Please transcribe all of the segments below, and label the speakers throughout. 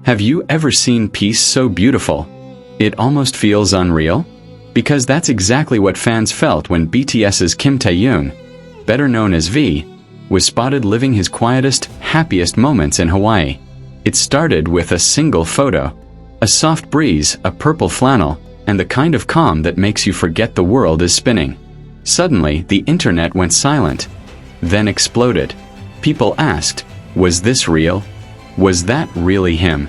Speaker 1: Have you ever seen peace so beautiful? It almost feels unreal? Because that's exactly what fans felt when BTS's Kim Taehyung, better known as V, was spotted living his quietest, happiest moments in Hawaii. It started with a single photo. A soft breeze, a purple flannel, and the kind of calm that makes you forget the world is spinning. Suddenly, the internet went silent, then exploded. People asked, was this real? Was that really him?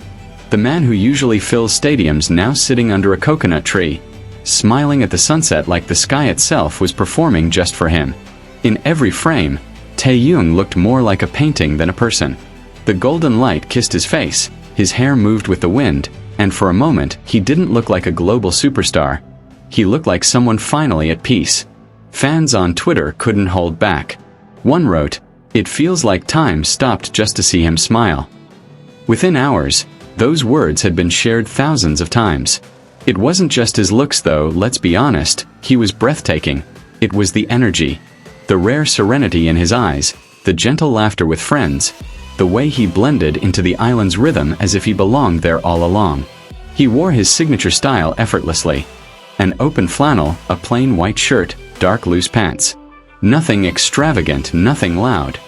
Speaker 1: The man who usually fills stadiums now sitting under a coconut tree, smiling at the sunset like the sky itself was performing just for him. In every frame, Taehyung looked more like a painting than a person. The golden light kissed his face, his hair moved with the wind, and for a moment, he didn't look like a global superstar. He looked like someone finally at peace. Fans on Twitter couldn't hold back. One wrote, "It feels like time stopped just to see him smile." Within hours, those words had been shared thousands of times. It wasn't just his looks though, let's be honest, he was breathtaking. It was the energy, the rare serenity in his eyes, the gentle laughter with friends, the way he blended into the island's rhythm as if he belonged there all along. He wore his signature style effortlessly. An open flannel, a plain white shirt, dark loose pants. Nothing extravagant, nothing loud.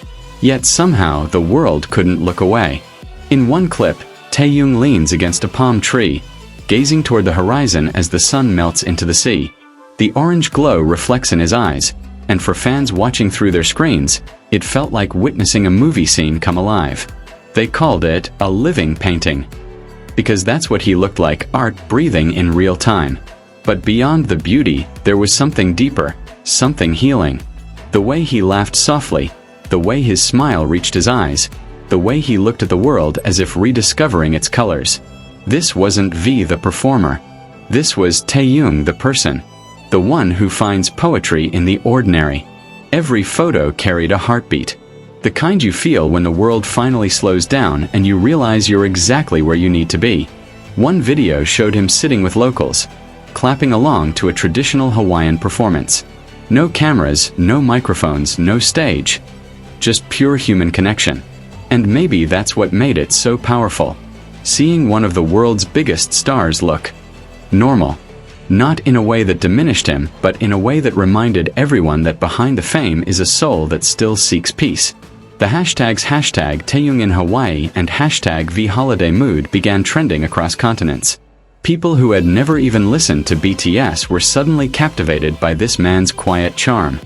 Speaker 1: Yet somehow the world couldn't look away. In one clip, Taehyung leans against a palm tree, gazing toward the horizon as the sun melts into the sea. The orange glow reflects in his eyes, and for fans watching through their screens, it felt like witnessing a movie scene come alive. They called it a living painting. Because that's what he looked like, art breathing in real time. But beyond the beauty, there was something deeper, something healing. The way he laughed softly, the way his smile reached his eyes, the way he looked at the world as if rediscovering its colors. This wasn't V the performer. This was Taehyung the person. The one who finds poetry in the ordinary. Every photo carried a heartbeat. The kind you feel when the world finally slows down and you realize you're exactly where you need to be. One video showed him sitting with locals, clapping along to a traditional Hawaiian performance. No cameras, no microphones, no stage. Just pure human connection. And maybe that's what made it so powerful. Seeing one of the world's biggest stars look normal. Not in a way that diminished him, but in a way that reminded everyone that behind the fame is a soul that still seeks peace. The hashtags #Taehyung in Hawaii and #VHolidayMood began trending across continents. People who had never even listened to BTS were suddenly captivated by this man's quiet charm.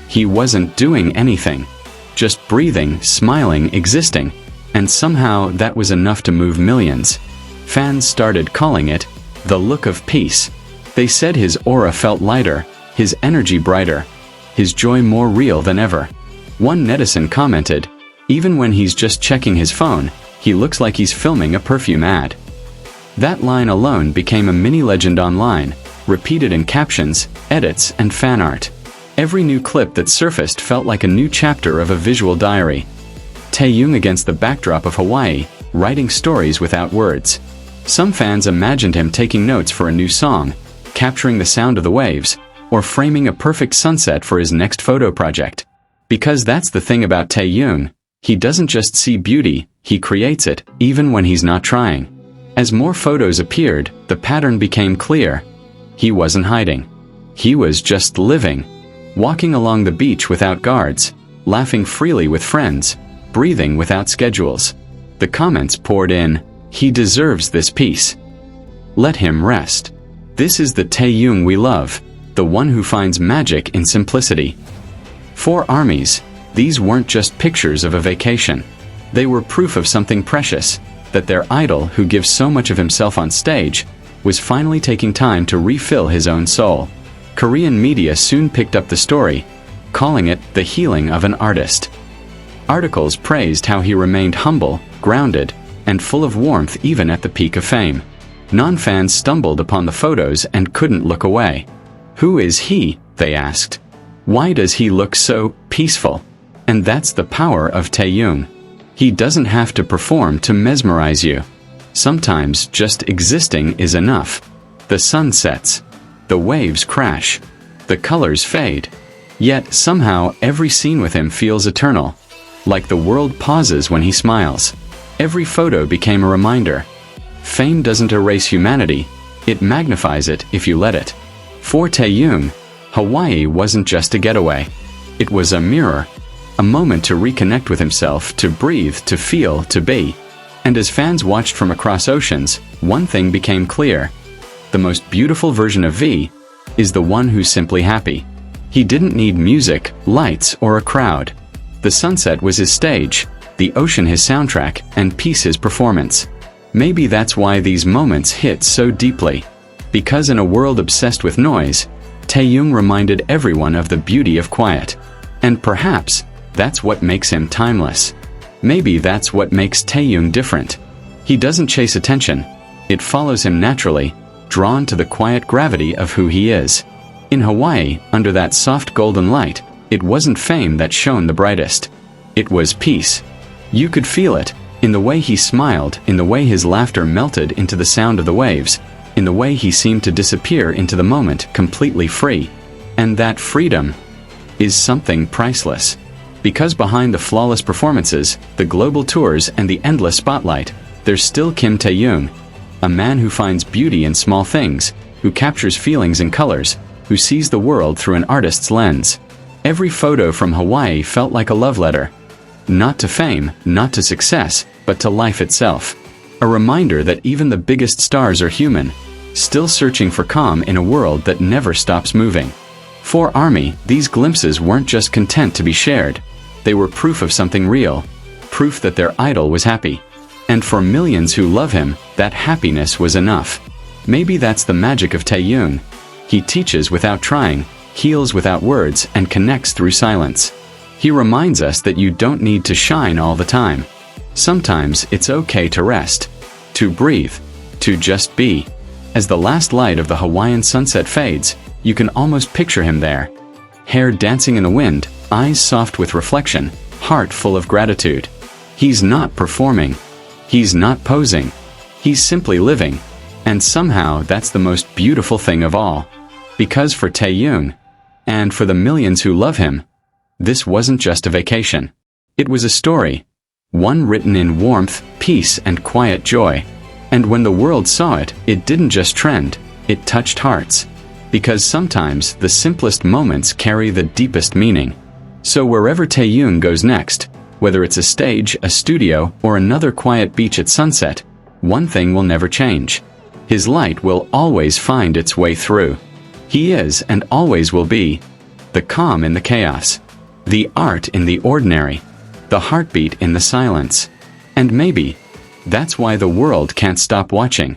Speaker 1: He wasn't doing anything. Just breathing, smiling, existing. And somehow that was enough to move millions. Fans started calling it the look of peace. They said his aura felt lighter, his energy brighter, his joy more real than ever. One netizen commented, "Even when he's just checking his phone, he looks like he's filming a perfume ad." That line alone became a mini legend online, repeated in captions, edits, and fan art. Every new clip that surfaced felt like a new chapter of a visual diary. Taehyung against the backdrop of Hawaii, writing stories without words. Some fans imagined him taking notes for a new song, capturing the sound of the waves, or framing a perfect sunset for his next photo project. Because that's the thing about Taehyung, he doesn't just see beauty, he creates it, even when he's not trying. As more photos appeared, the pattern became clear. He wasn't hiding. He was just living. Walking along the beach without guards, laughing freely with friends, breathing without schedules. The comments poured in, "He deserves this peace. Let him rest." This is the Taehyung we love, the one who finds magic in simplicity. For armies, these weren't just pictures of a vacation. They were proof of something precious, that their idol who gives so much of himself on stage, was finally taking time to refill his own soul. Korean media soon picked up the story, calling it the healing of an artist. Articles praised how he remained humble, grounded, and full of warmth even at the peak of fame. Non-fans stumbled upon the photos and couldn't look away. Who is he? They asked. Why does he look so peaceful? And that's the power of Taehyung. He doesn't have to perform to mesmerize you. Sometimes just existing is enough. The sun sets. The waves crash. The colors fade. Yet somehow every scene with him feels eternal. Like the world pauses when he smiles. Every photo became a reminder. Fame doesn't erase humanity, it magnifies it if you let it. For Taehyung, Hawaii wasn't just a getaway. It was a mirror, a moment to reconnect with himself, to breathe, to feel, to be. And as fans watched from across oceans, one thing became clear. The most beautiful version of V is the one who's simply happy. He didn't need music, lights, or a crowd. The sunset was his stage, the ocean his soundtrack, and peace his performance. Maybe that's why these moments hit so deeply. Because in a world obsessed with noise, Taehyung reminded everyone of the beauty of quiet. And perhaps that's what makes him timeless. Maybe that's what makes Taehyung different. He doesn't chase attention. It follows him naturally, drawn to the quiet gravity of who he is. In Hawaii, under that soft golden light, it wasn't fame that shone the brightest. It was peace. You could feel it, in the way he smiled, in the way his laughter melted into the sound of the waves, in the way he seemed to disappear into the moment completely free. And that freedom is something priceless. Because behind the flawless performances, the global tours, and the endless spotlight, there's still Kim Taehyung, a man who finds beauty in small things, who captures feelings in colors, who sees the world through an artist's lens. Every photo from Hawaii felt like a love letter. Not to fame, not to success, but to life itself. A reminder that even the biggest stars are human, still searching for calm in a world that never stops moving. For ARMY, these glimpses weren't just content to be shared. They were proof of something real, proof that their idol was happy. And for millions who love him, that happiness was enough. Maybe that's the magic of Taehyung. He teaches without trying, heals without words, and connects through silence. He reminds us that you don't need to shine all the time. Sometimes it's okay to rest, to breathe, to just be. As the last light of the Hawaiian sunset fades, you can almost picture him there. Hair dancing in the wind, eyes soft with reflection, heart full of gratitude. He's not performing. He's not posing. He's simply living. And somehow that's the most beautiful thing of all. Because for Taehyung, and for the millions who love him, this wasn't just a vacation. It was a story. One written in warmth, peace, and quiet joy. And when the world saw it, it didn't just trend, it touched hearts. Because sometimes the simplest moments carry the deepest meaning. So wherever Taehyung goes next, whether it's a stage, a studio, or another quiet beach at sunset, one thing will never change. His light will always find its way through. He is, and always will be, the calm in the chaos, the art in the ordinary, the heartbeat in the silence. And maybe that's why the world can't stop watching.